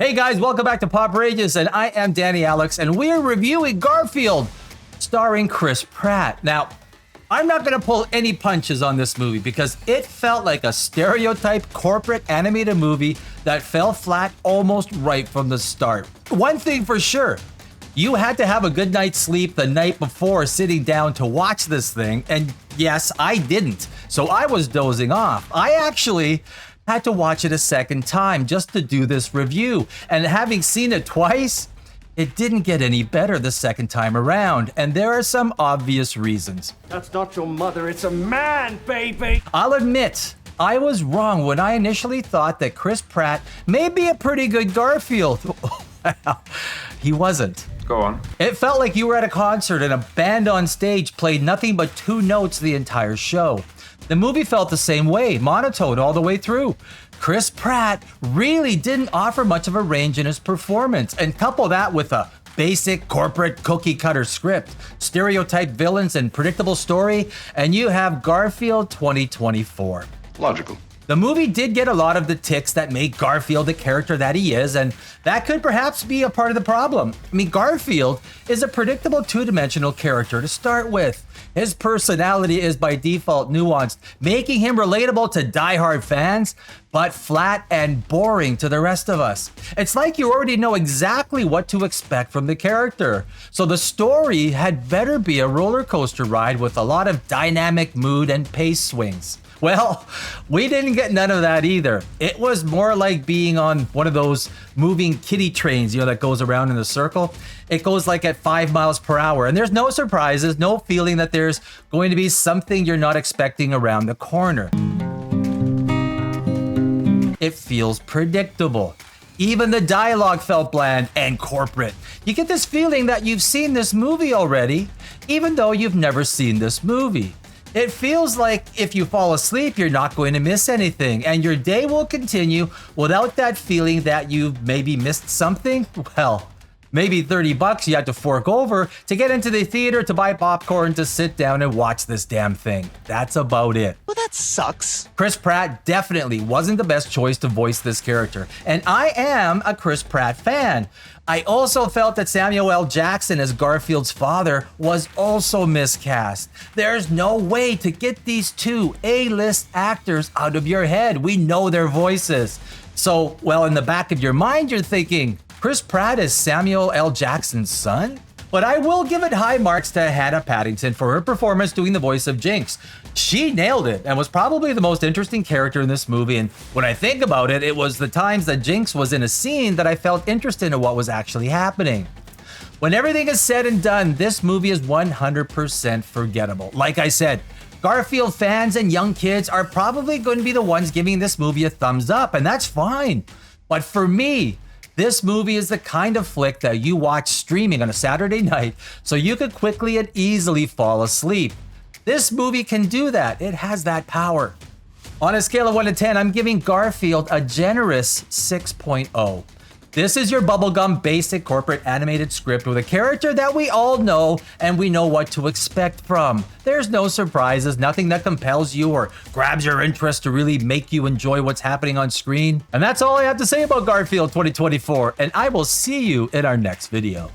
Hey guys, welcome back to Poprageous, and I am Danny Alex, and we're reviewing Garfield, starring Chris Pratt. Now, I'm not going to pull any punches on this movie because it felt like a stereotype corporate animated movie that fell flat almost right from the start. One thing for sure, you had to have a good night's sleep the night before sitting down to watch this thing, and yes, I didn't, so I was dozing off. I actually had to watch it a second time just to do this review, and having seen it twice, it didn't get any better the second time around, and there are some obvious reasons. That's not your mother, it's a man, baby! I'll admit, I was wrong when I initially thought that Chris Pratt may be a pretty good Garfield. Well, he wasn't. Go on. It felt like you were at a concert and a band on stage played nothing but two notes the entire show. The movie felt the same way, monotone all the way through. Chris Pratt really didn't offer much of a range in his performance, and couple that with a basic corporate cookie cutter script, stereotype villains, and predictable story, and you have Garfield 2024. Logical. The movie did get a lot of the ticks that make Garfield the character that he is, and that could perhaps be a part of the problem. I mean, Garfield is a predictable two-dimensional character to start with. His personality is by default nuanced, making him relatable to diehard fans, but flat and boring to the rest of us. It's like you already know exactly what to expect from the character. So the story had better be a roller coaster ride with a lot of dynamic mood and pace swings. Well, we didn't get none of that either. It was more like being on one of those moving kiddie trains, that goes around in a circle. It goes like at 5 miles per hour, and there's no surprises, no feeling that there's going to be something you're not expecting around the corner. It feels predictable. Even the dialogue felt bland and corporate. You get this feeling that you've seen this movie already, even though you've never seen this movie. It feels like if you fall asleep, you're not going to miss anything, and your day will continue without that feeling that you've maybe missed something. Well, maybe $30 you had to fork over to get into the theater to buy popcorn to sit down and watch this damn thing. That's about it. Well, that sucks. Chris Pratt definitely wasn't the best choice to voice this character, and I am a Chris Pratt fan. I also felt that Samuel L. Jackson as Garfield's father was also miscast. There's no way to get these two A-list actors out of your head. We know their voices. So, well, in the back of your mind, you're thinking, Chris Pratt is Samuel L. Jackson's son? But I will give it high marks to Hannah Paddington for her performance doing the voice of Jinx. She nailed it and was probably the most interesting character in this movie, and when I think about it, it was the times that Jinx was in a scene that I felt interested in what was actually happening. When everything is said and done, this movie is 100% forgettable. Like I said, Garfield fans and young kids are probably going to be the ones giving this movie a thumbs up, and that's fine. But for me, this movie is the kind of flick that you watch streaming on a Saturday night so you could quickly and easily fall asleep. This movie can do that. It has that power. On a scale of 1 to 10, I'm giving Garfield a generous 6.0. This is your bubblegum basic corporate animated script with a character that we all know and we know what to expect from. There's no surprises, nothing that compels you or grabs your interest to really make you enjoy what's happening on screen. And that's all I have to say about Garfield 2024, and I will see you in our next video.